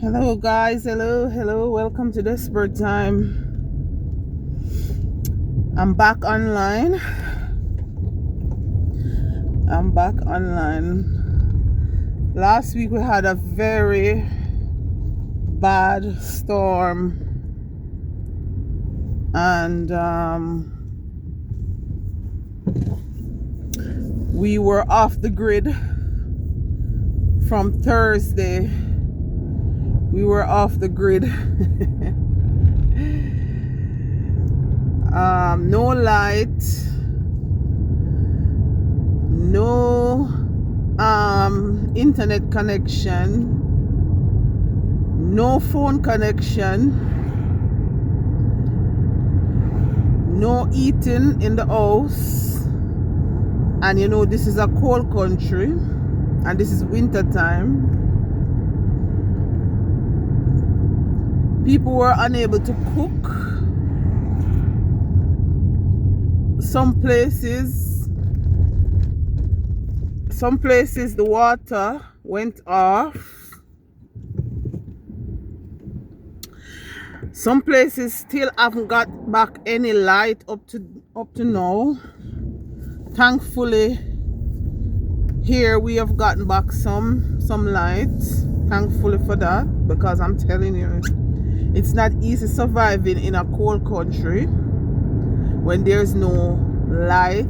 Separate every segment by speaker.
Speaker 1: Hello, guys. Hello. Welcome to Desperate Time. I'm back online. Last week we had a very bad storm, and we were off the grid from Thursday. We were off the grid. No light, no internet connection, no phone connection, no eating in the house. And this is a cold country, and this is winter time. People were unable to cook. Some places the water went off. Some places still haven't got back any light up to now. Thankfully, here we have gotten back some light. Thankfully for that, because I'm telling you, it's not easy surviving in a cold country when there's no light.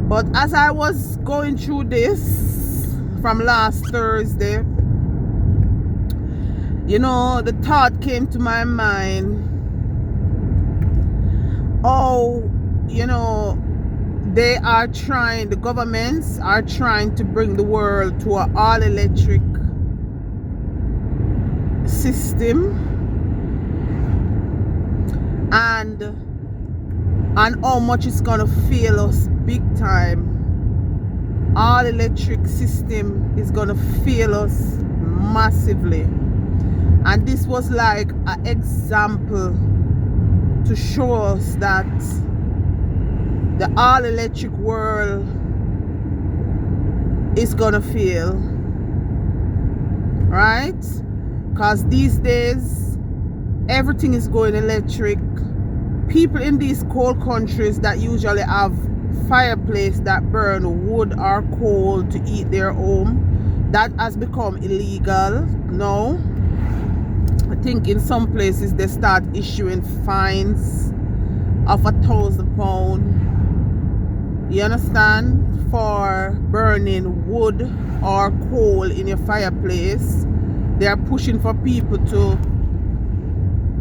Speaker 1: But as I was going through this from last Thursday, the thought came to my mind, the governments are trying to bring the world to an all-electric system, and how much it's gonna fail us big time. All electric system is gonna fail us massively, and this was like an example to show us that the all electric world is gonna fail, right? Because these days everything is going electric. People in these cold countries that usually have fireplace that burn wood or coal to heat their home, that has become illegal now. I think in some places they start issuing fines of £1,000, you understand, for burning wood or coal in your fireplace. They are pushing for people to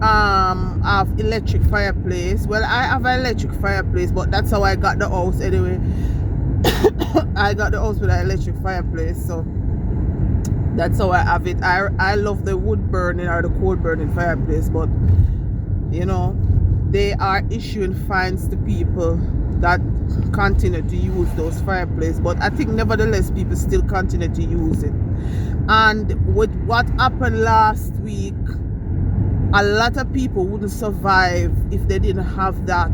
Speaker 1: have electric fireplace. Well, I have an electric fireplace, but that's how I got the house anyway. I got the house with an electric fireplace, so that's how I have it. I love the wood burning or the coal burning fireplace, but they are issuing fines to people that continue to use those fireplaces. But I think nevertheless people still continue to use it. And with what happened last week, a lot of people wouldn't survive if they didn't have that,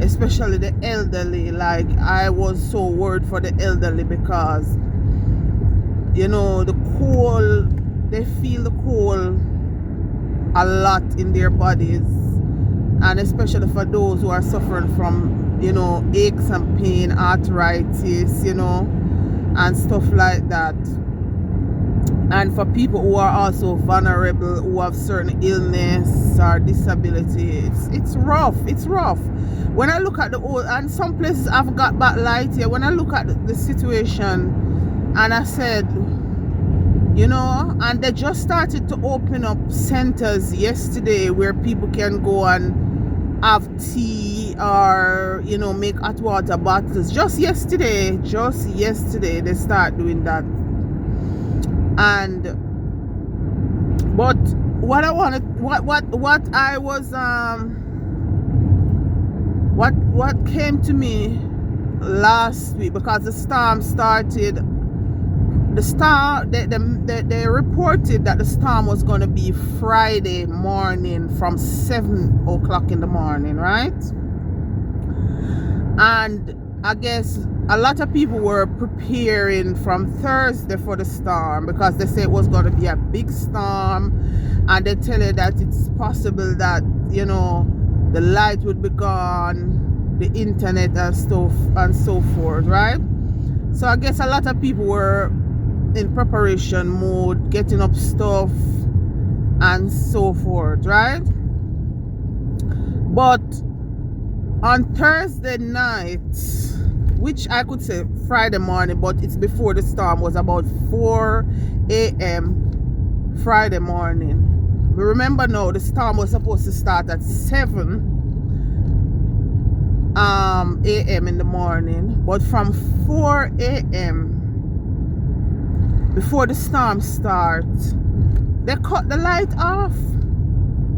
Speaker 1: especially the elderly. Like, I was so worried for the elderly because the cold, they feel the cold a lot in their bodies, and especially for those who are suffering from aches and pain, arthritis, and stuff like that. And for people who are also vulnerable, who have certain illness or disability, it's rough. When I look at and some places I've got back light here, when I look at the situation, and I said, and they just started to open up centers yesterday where people can go and have tea or make hot water bottles. Just yesterday they start doing that. And but what I wanted, what I was what came to me last week, because the storm started, they reported that the storm was going to be Friday morning from 7 o'clock in the morning, right? And I guess a lot of people were preparing from Thursday for the storm because they said it was going to be a big storm, and they tell you that it's possible that, you know, the light would be gone, the internet and stuff and so forth, right? So I guess a lot of people were in preparation mode, getting up stuff and so forth, right? But on Thursday night, which I could say Friday morning, but it's before the storm, was about 4 a.m. Friday morning. We remember now the storm was supposed to start at 7 a.m. in the morning, but from 4 a.m. before the storm starts, they cut the light off.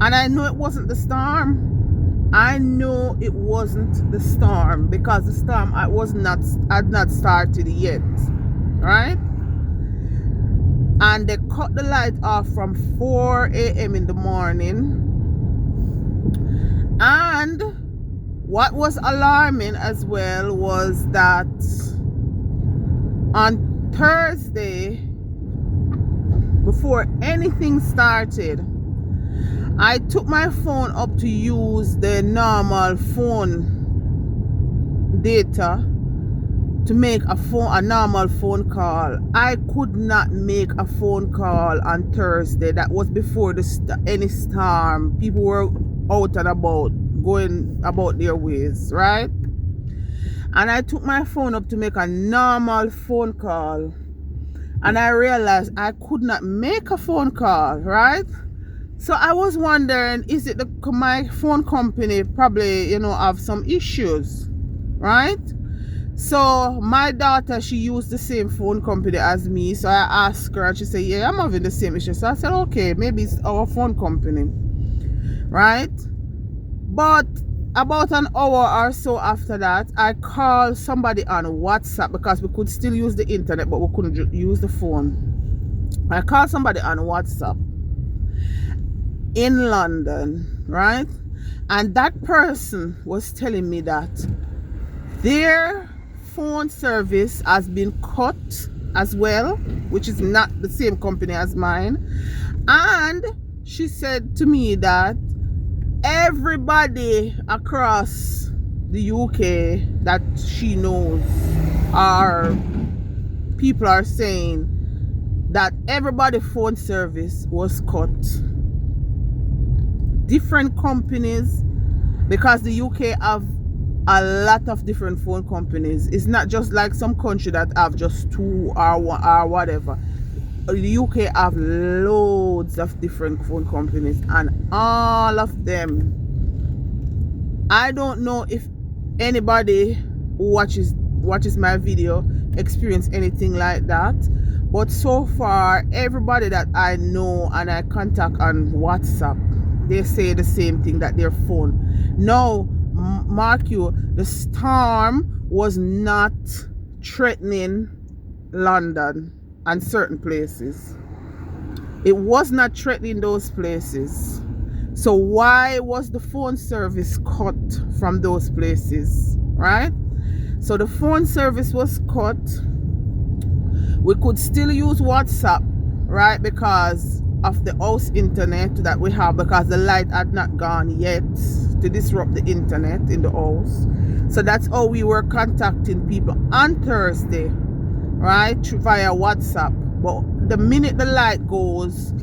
Speaker 1: And I know it wasn't the storm. I know it wasn't the storm because the storm had not started yet, right? And they cut the light off from 4 a.m. in the morning. And what was alarming as well was that on Thursday, before anything started, I took my phone up to use the normal phone data to make a normal phone call. I could not make a phone call on Thursday. That was before any storm. People were out and about, going about their ways, right? And I took my phone up to make a normal phone call, and I realized I could not make a phone call, right? So I was wondering, is it my phone company probably, you know, have some issues, right? So my daughter, she used the same phone company as me. So I asked her and she said, yeah, I'm having the same issue. So I said, okay, maybe it's our phone company, right? But about an hour or so after that, I called somebody on WhatsApp because we could still use the internet, but we couldn't use the phone. I called somebody on WhatsApp in London, right? And that person was telling me that their phone service has been cut as well, which is not the same company as mine. And she said to me that everybody across the UK that she knows, or people are saying that everybody's phone service was cut. Different companies, because the UK have a lot of different phone companies. It's not just like some country that have just two or whatever. The UK have loads of different phone companies, and all of them, I don't know if anybody who watches my video experience anything like that, but so far everybody that I know and I contact on WhatsApp, they say the same thing, that their phone. Now, mark you, the storm was not threatening London and certain places. It was not threatening those places. So why was the phone service cut from those places, right? So the phone service was cut. We could still use WhatsApp, right, because of the house internet that we have, because the light had not gone yet to disrupt the internet in the house. So that's how we were contacting people on Thursday, right, via WhatsApp. But the minute the light goes,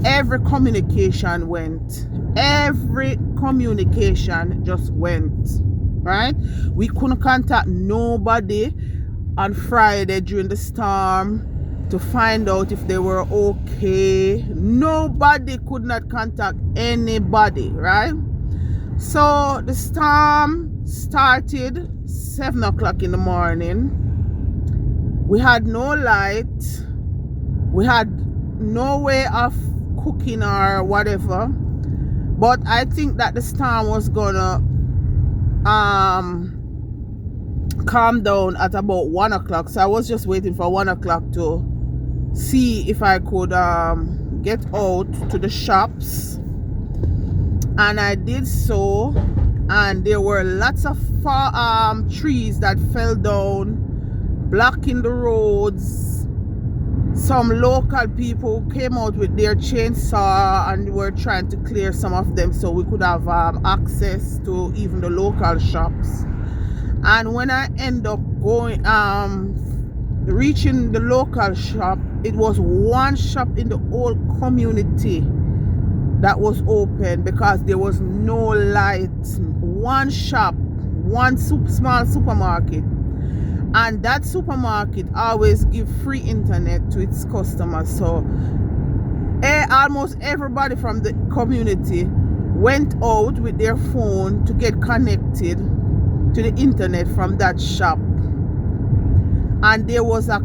Speaker 1: every communication went. Every communication just went, right? We couldn't contact nobody on Friday during the storm to find out if they were okay. Nobody could not contact anybody, right? So the storm started 7 o'clock in the morning. We had no light. We had no way of cooking or whatever. But I think that the storm was gonna calm down at about 1 o'clock. So I was just waiting for 1 o'clock to see if I could get out to the shops, and I did so. and there were lots of trees that fell down, blocking the roads. Some local people came out with their chainsaw and were trying to clear some of them so we could have access to even the local shops. And when I end up going reaching the local shop, it was one shop in the whole community that was open because there was no light. One shop, one small supermarket, and that supermarket always give free internet to its customers. So almost everybody from the community went out with their phone to get connected to the internet from that shop. And there was a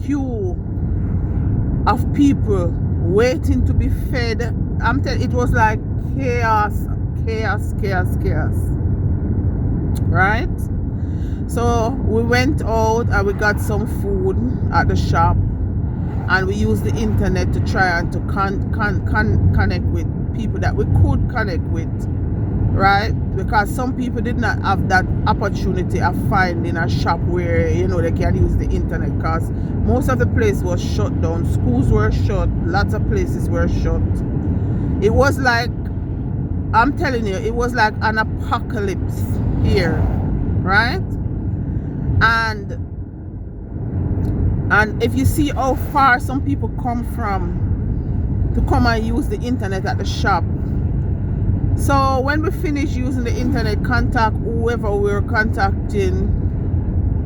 Speaker 1: queue of people waiting to be fed. I'm telling you, it was like chaos, right? So we went out and we got some food at the shop, and we used the internet to try and to connect with people that we could connect with, right? Because some people did not have that opportunity of finding a shop where, you know, they can use the internet, because most of the place was shut down. Schools were shut, lots of places were shut. It was like, I'm telling you, it was like an apocalypse here, right? And if you see how far some people come from to come and use the internet at the shop. So when we finished using the internet, contact whoever we were contacting,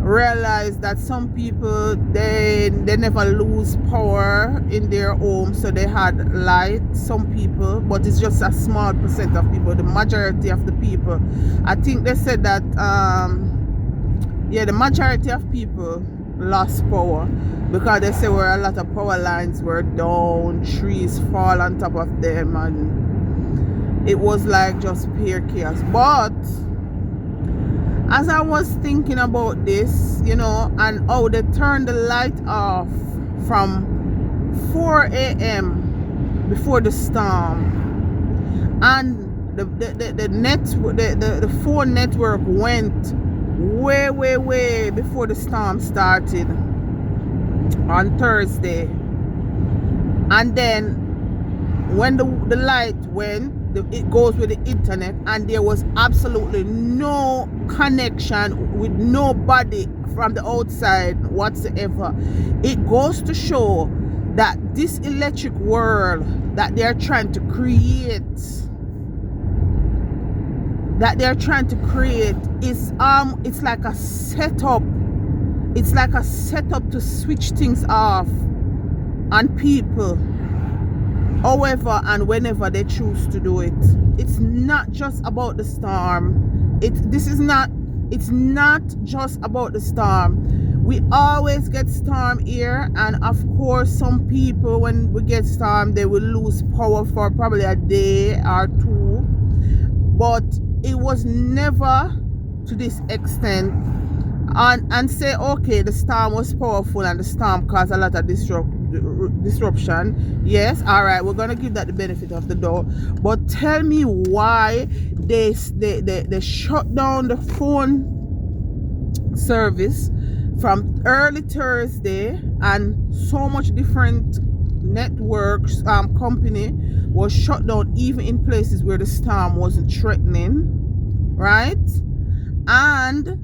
Speaker 1: realized that some people, they never lose power in their home, so they had light. Some people, but it's just a small percent of people. The majority of the people, I think they said that the majority of people lost power because they say where a lot of power lines were down, trees fall on top of them, and it was like just pure chaos. But as I was thinking about this, you know, and how they turned the light off from 4 a.m. before the storm, and the phone network went way before the storm started on Thursday. And then when the light went, it goes with the internet, and there was absolutely no connection with nobody from the outside whatsoever. It goes to show that this electric world that they're trying to create, is it's like a setup. It's like a setup to switch things off on people, however and whenever they choose to do it. It's not just about the storm. It's not just about the storm. We always get storm here, and of course some people, when we get storm, they will lose power for probably a day or two, but it was never to this extent. And say, okay, the storm was powerful and the storm caused a lot of disruption. Yes, all right, we're gonna give that the benefit of the doubt. But tell me why they shut down the phone service from early Thursday, and so much different networks company was shut down even in places where the storm wasn't threatening, right? And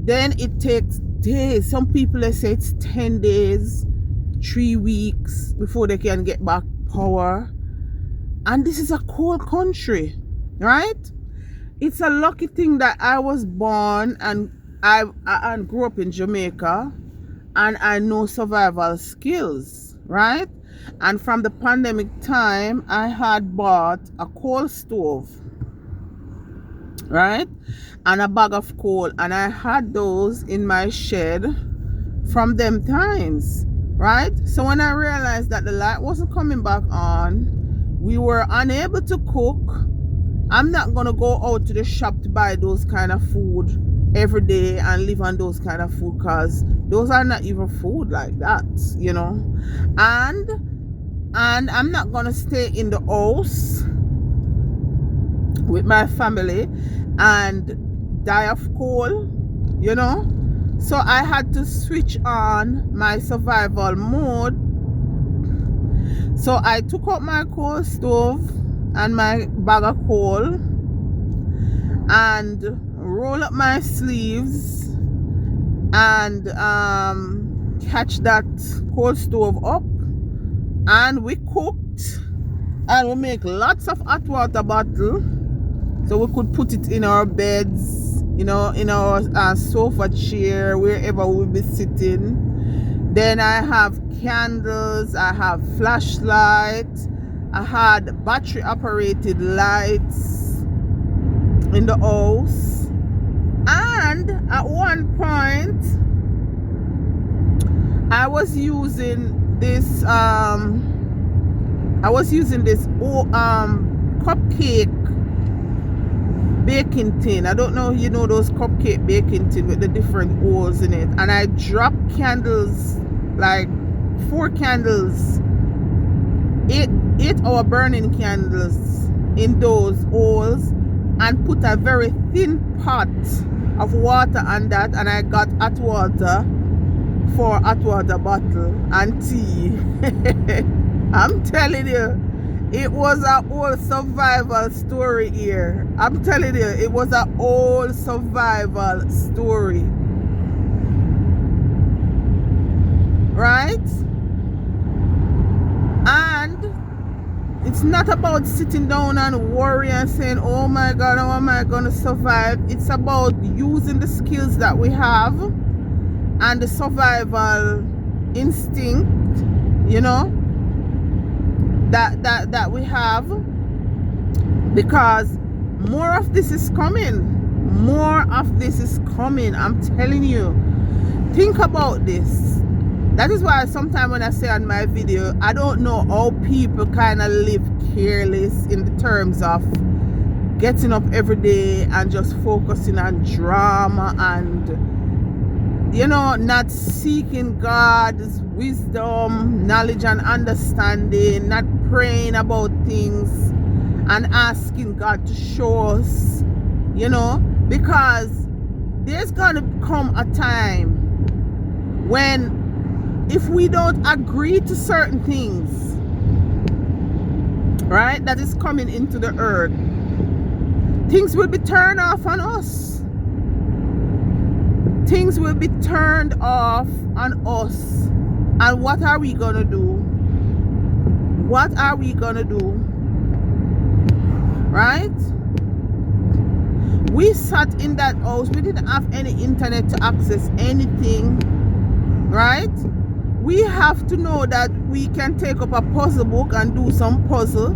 Speaker 1: then it takes days. Some people, they say it's 10 days, 3 weeks before they can get back power. And this is a cold country, right? It's a lucky thing that I was born and I grew up in Jamaica, and I know survival skills, right? And from the pandemic time, I had bought a coal stove, right, and a bag of coal, and I had those in my shed from them times, right? So when I realized that the light wasn't coming back on, we were unable to cook. I'm not gonna go out to the shop to buy those kind of food every day and live on those kind of food, because those are not even food like that, you know. And I'm not gonna stay in the house with my family and die of cold, you know. So I had to switch on my survival mode. So I took out my coal stove and my bag of coal and roll up my sleeves and catch that coal stove up, and we cooked, and we make lots of hot water bottle so we could put it in our beds, you know, in our sofa chair, wherever we'll be sitting. Then I have candles, I have flashlight, I had battery operated lights in the house, and at one point I was using this cupcake baking tin. I don't know if you know those cupcake baking tin with the different holes in it, and I dropped candles, like 4 candles, 8-hour burning candles in those holes, and put a very thin pot of water on that, and I got hot water for hot water bottle and tea. I'm telling you, it was a whole survival story here. I'm telling you, it was a whole survival story. Right? And it's not about sitting down and worry and saying, oh my God, how am I going to survive? It's about using the skills that we have and the survival instinct, you know, that we have, because more of this is coming. More of this is coming. I'm telling you. Think about this. That is why sometimes when I say on my video, I don't know how people kind of live careless in the terms of getting up every day and just focusing on drama and, you know, not seeking God's wisdom, knowledge and understanding, not praying about things and asking God to show us, you know, because there's going to come a time when, if we don't agree to certain things, right, that is coming into the earth, things will be turned off on us. Things will be turned off on us. And what are we gonna do? What are we gonna do? Right? We sat in that house. We didn't have any internet to access anything. Right? We have to know that we can take up a puzzle book and do some puzzle,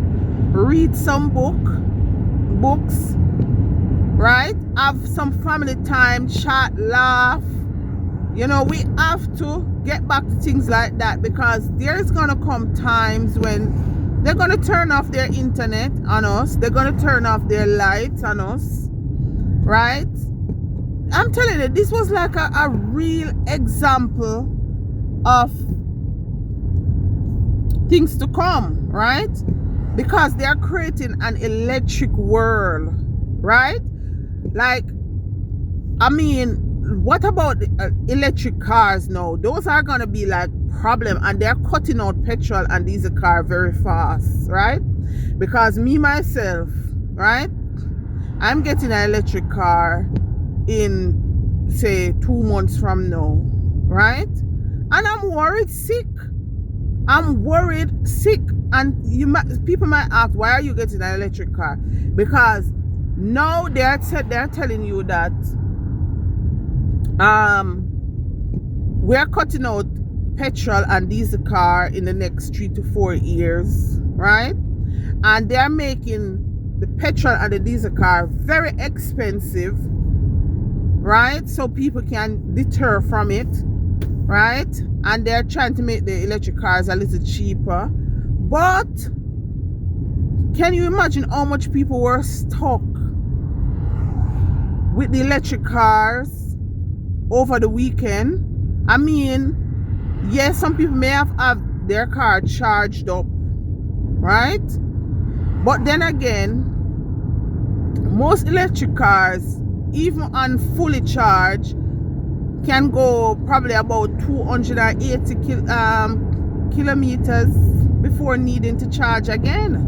Speaker 1: read some books, right? Have some family time, chat, laugh. You know, we have to get back to things like that, because there's gonna come times when they're gonna turn off their internet on us. They're gonna turn off their lights on us, right? I'm telling you, this was like a real example of things to come, right? Because they are creating an electric world, right? Like, I mean, what about electric cars now? Those are gonna be like problem, and they're cutting out petrol and diesel car very fast, right? Because me myself, right, I'm getting an electric car in, say, 2 months from now, right? And I'm worried sick. I'm worried sick. And people might ask, why are you getting an electric car? Because now they're telling you that we're cutting out petrol and diesel car in the next 3 to 4 years, right? And they're making the petrol and the diesel car very expensive, right? So people can deter from it, right? And they're trying to make the electric cars a little cheaper. But can you imagine how much people were stuck with the electric cars over the weekend? I mean, yes, some people may have their car charged up, right? But then again, most electric cars, even on fully charged, can go probably about 280 kilometers before needing to charge again,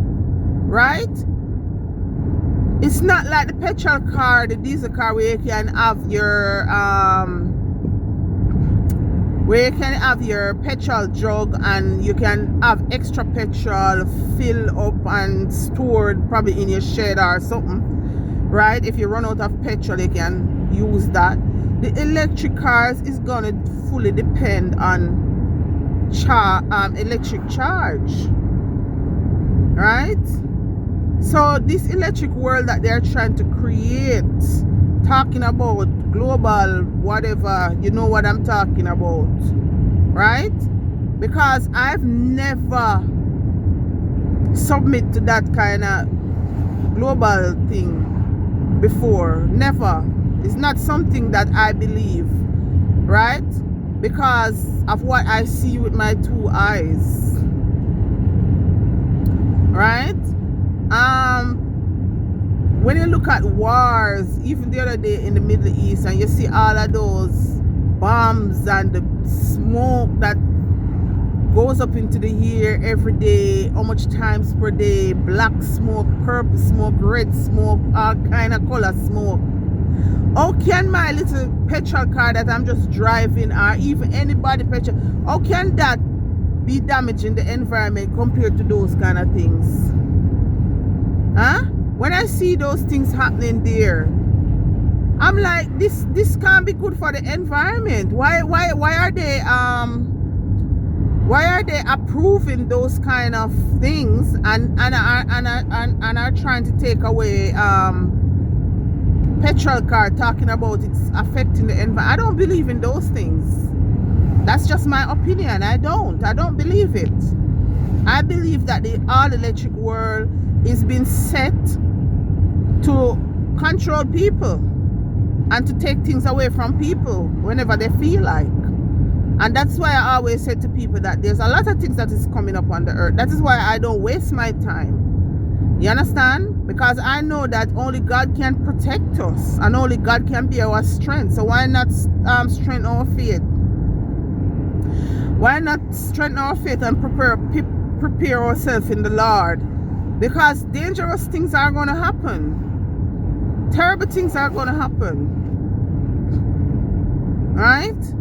Speaker 1: right? It's not like the petrol car, the diesel car, where you can have your petrol jug and you can have extra petrol fill up and stored probably in your shed or something, right? If you run out of petrol, you can use that. The electric cars is gonna fully depend on electric charge, right? So this electric world that they're trying to create, talking about global whatever, you know what I'm talking about, right? Because I've never submit to that kind of global thing before. Never. It's not something that I believe, right? Because of what I see with my two eyes, right? When you look at wars, even the other day in the Middle East, and you see all of those bombs and the smoke that goes up into the air every day, how much times per day, black smoke, purple smoke, red smoke, all kind of color smoke. How can my little petrol car that I'm just driving, or even anybody petrol, how can that be damaging the environment compared to those kind of things? Huh? When I see those things happening there, I'm like, this can't be good for the environment. Why are they approving those kind of things and are trying to take away petrol car, talking about it's affecting the environment? I don't believe in those things. That's just my opinion. I don't believe it. I believe that the all electric world is being set to control people and to take things away from people whenever they feel like. And that's why I always say to people that there's a lot of things that is coming up on the earth. That is why I don't waste my time. You understand? Because I know that only God can protect us and only God can be our strength. So why not strengthen our faith? Why not strengthen our faith and prepare ourselves in the Lord? Because dangerous things are going to happen. Terrible things are going to happen. Right?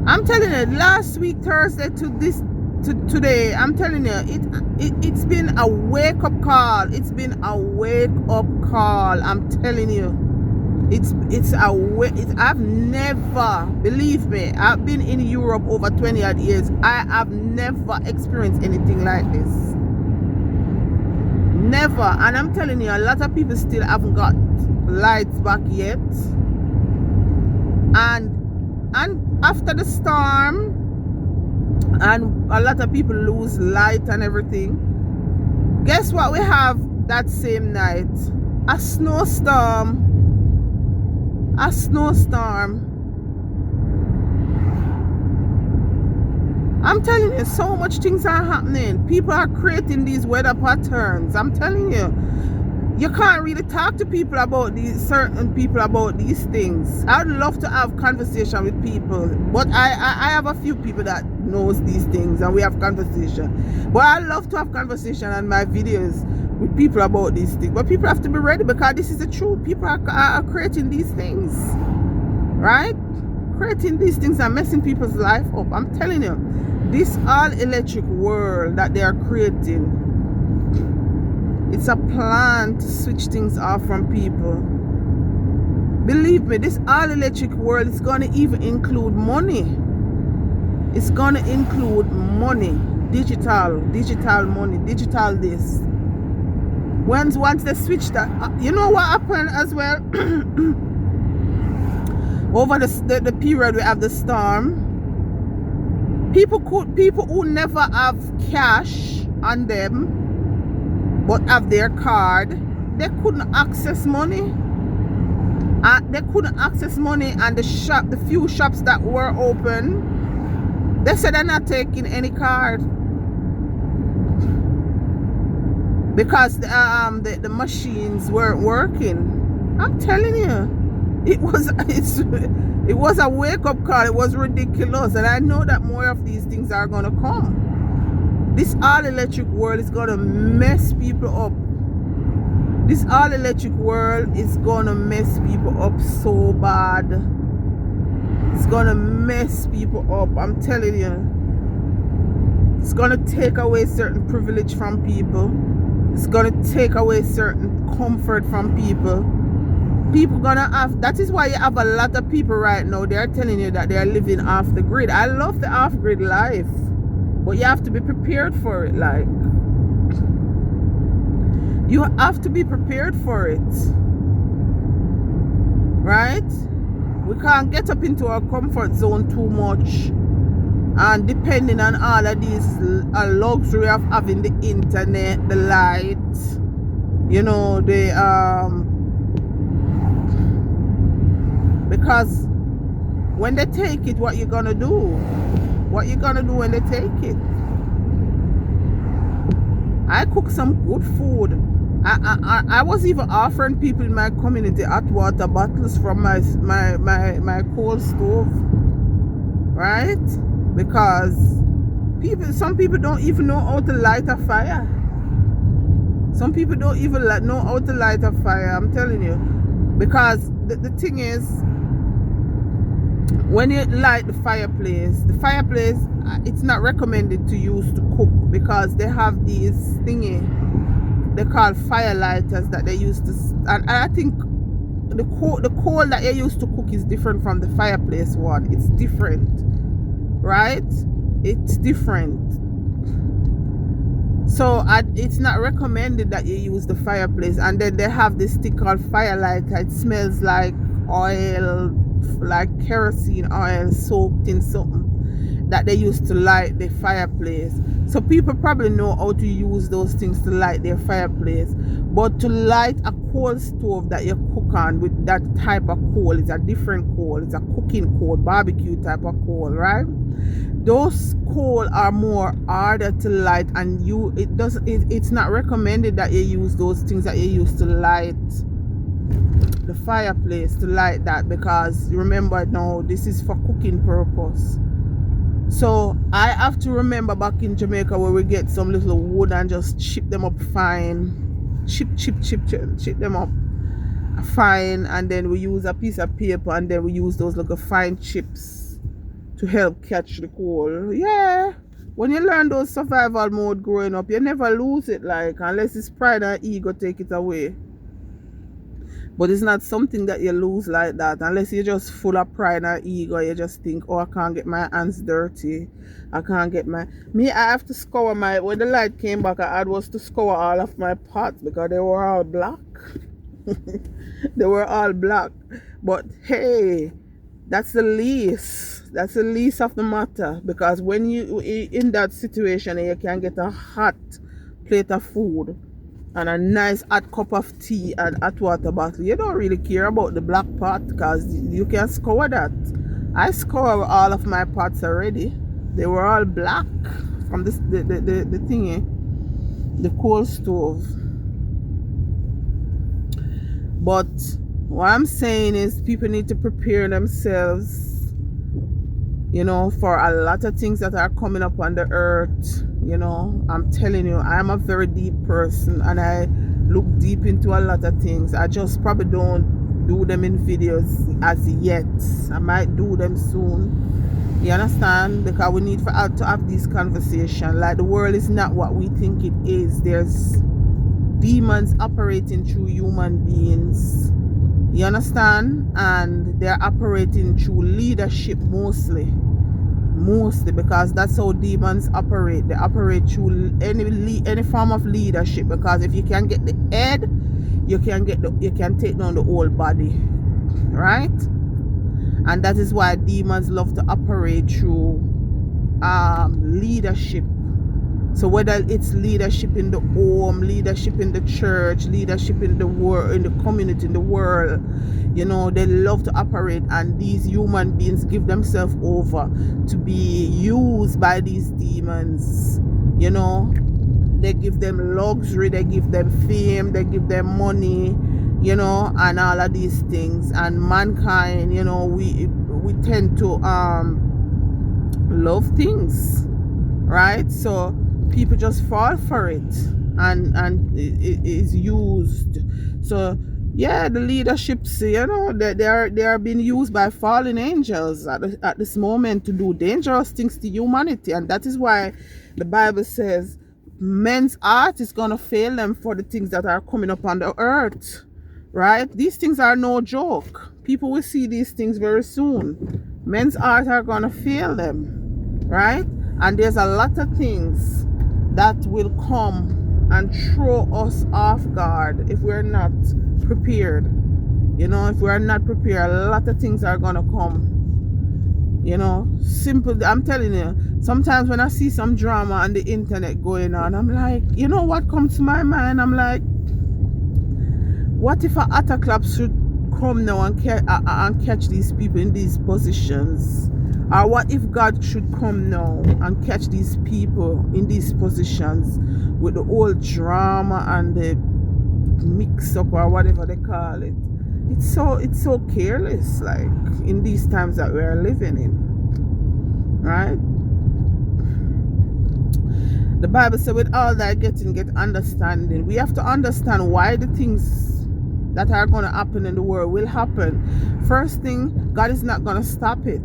Speaker 1: I'm telling you, last week, Thursday to today, I'm telling you, it's been a wake-up call. It's been a wake-up call. I'm telling you. I've never, believe me, I've been in Europe over 20 odd years. I have never experienced anything like this. Never. And I'm telling you, a lot of people still haven't got lights back yet. And after the storm, and a lot of people lose light and everything, guess what we have that same night? A snowstorm. A snowstorm. I'm telling you, so much things are happening. People are creating these weather patterns. I'm telling you, you can't really talk to people about certain people about these things. I'd love to have conversation with people, but I have a few people that knows these things and we have conversation. But I love to have conversation on my videos with people about these things. But people have to be ready, because this is the truth. People are creating these things, right? Creating these things and messing people's life up. I'm telling you, this all electric world that they are creating, it's a plan to switch things off from people. Believe me, this all electric world is going to even include money. It's going to include money, digital money, digital this. Once they switch that, you know what happened as well? Over the period we have the storm, people who never have cash on them but have their card, they couldn't access money. And the few shops that were open, they said they're not taking any card. because the machines weren't working. I'm telling you, it was a wake-up call. It was ridiculous, and I know that more of these things are gonna come. This all electric world is gonna mess people up. This all electric world is gonna mess people up so bad. It's gonna mess people up, I'm telling you. It's gonna take away certain privilege from people. It's gonna take away certain comfort from people. People gonna have, that is why you have a lot of people right now, they're telling you that they're living off the grid. I love the off-grid life, but you have to be prepared for it. Like, you have to be prepared for it, right? We can't get up into our comfort zone too much, and depending on all of these luxury of having the internet, the light, you know, because when they take it, what you gonna do? What you gonna do when they take it? I cook some good food. I was even offering people in my community hot water bottles from my coal stove, right? Because some people don't even know how to light a fire. Some people don't even know how to light a fire, I'm telling you. Because the thing is, when you light the fireplace, it's not recommended to use to cook, because they have these thingy they call fire lighters that they use to, and I think the coal that you use to cook is different from the fireplace one. It's different, right? It's different. So it's not recommended that you use the fireplace. And then they have this thing called fire lighter. It smells like oil, like kerosene oil soaked in something that they used to light the fireplace. So people probably know how to use those things to light their fireplace. But to light a coal stove that you cook on with that type of coal is a different coal. It's a cooking coal, barbecue type of coal, right? Those coal are more harder to light, and it's not recommended that you use those things that you use to light the fireplace, to light that, because remember now, this is for cooking purpose. So I have to remember back in Jamaica where we get some little wood and just chip them up fine, chip them up fine, and then we use a piece of paper, and then we use those little fine chips to help catch the coal. Yeah, when you learn those survival mode growing up, you never lose it, like, unless it's pride and ego take it away. But it's not something that you lose like that, unless you're just full of pride and ego. You just think, oh, I can't get my hands dirty. I can't get I have to scour when the light came back, I had was to scour all of my pots because they were all black. They were all black. But hey, that's the least. That's the least of the matter, because when you in that situation, you can get a hot plate of food and a nice hot cup of tea and hot water bottle. You don't really care about the black pot, because you can scour that. I scour all of my pots already. They were all black from the thingy, the coal stove. But what I'm saying is, people need to prepare themselves, you know, for a lot of things that are coming up on the earth. You know, I'm telling you, I'm a very deep person, and I look deep into a lot of things. I just probably don't do them in videos as yet. I might do them soon. You understand? Because we need to have this conversation. Like, the world is not what we think it is. There's demons operating through human beings. You understand? And they're operating through leadership mostly, because that's how demons operate. They operate through any form of leadership, because if you can get the head, you can take down the whole body, right? And that is why demons love to operate through leadership. So whether it's leadership in the home, leadership in the church, leadership in the world, in the community, in the world, you know, they love to operate, and these human beings give themselves over to be used by these demons, you know. They give them luxury, they give them fame, they give them money, you know, and all of these things. And mankind, you know, we tend to love things, right? So people just fall for it, and it is used. So yeah, the leaderships, you know, they are being used by fallen angels at this moment to do dangerous things to humanity. And that is why the Bible says men's heart is going to fail them for the things that are coming up on the earth, right? These things are no joke. People will see these things very soon. Men's heart are going to fail them, right? And there's a lot of things that will come and throw us off guard if we're not prepared. You know, if we're not prepared, a lot of things are going to come. You know, simple. I'm telling you, sometimes when I see some drama on the internet going on, I'm like, you know what comes to my mind? I'm like, what if an attack club should come now and catch these people in these positions? Or what if God should come now and catch these people in these positions with the old drama and the mix up or whatever they call it? It's so careless, like in these times that we are living in, right? The Bible says, with all that getting, get understanding. We have to understand why the things that are going to happen in the world will happen. First thing, God is not going to stop it.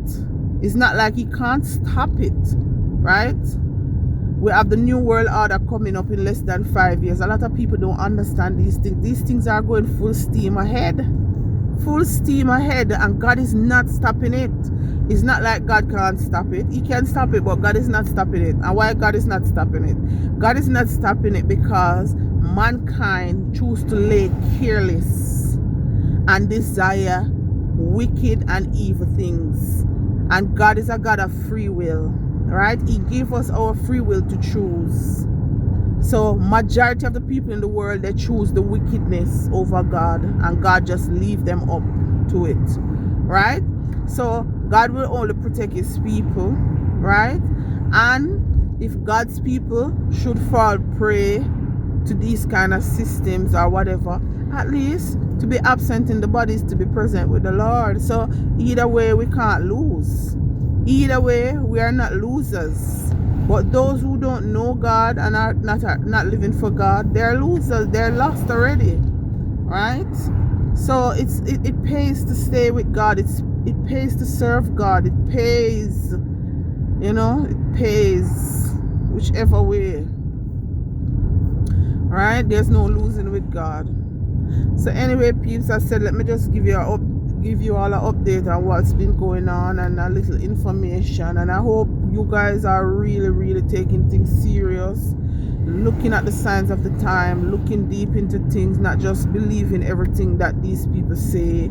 Speaker 1: It's not like he can't stop it, right? We have the new world order coming up in less than 5 years. A lot of people don't understand these things. These things are going full steam ahead. Full steam ahead, and God is not stopping it. It's not like God can't stop it. He can stop it, but God is not stopping it. And why God is not stopping it? God is not stopping it because mankind choose to lay careless and desire wicked and evil things. And God is a God of free will, right? He gave us our free will to choose. So majority of the people in the world, they choose the wickedness over God, and God just leave them up to it, right? So God will only protect his people, right? And if God's people should fall prey to these kind of systems or whatever, at least to be absent in the bodies, to be present with the Lord. So either way, we can't lose. Either way, we are not losers. But those who don't know God and are not living for God, they're losers. They're lost already, right? So it pays to stay with God. It pays to serve God. It pays, you know, it pays whichever way, right? There's no losing with God. So anyway, peeps, I said let me just give you all an update on what's been going on and a little information. And I hope you guys are really taking things serious, looking at the signs of the time, looking deep into things, not just believing everything that these people say.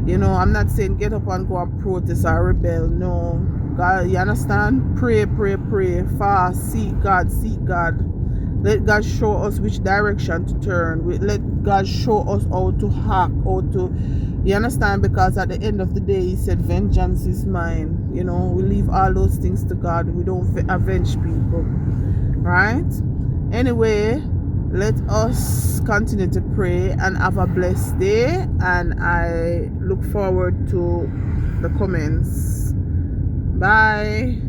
Speaker 1: You know, I'm not saying get up and go and protest or rebel. No, God, you understand? Pray, fast, seek God. Let God show us which direction to turn. Let God show us how to hack, how to, you understand? Because at the end of the day, he said, vengeance is mine. You know, we leave all those things to God. We don't avenge people, right? Anyway, let us continue to pray and have a blessed day. And I look forward to the comments. Bye.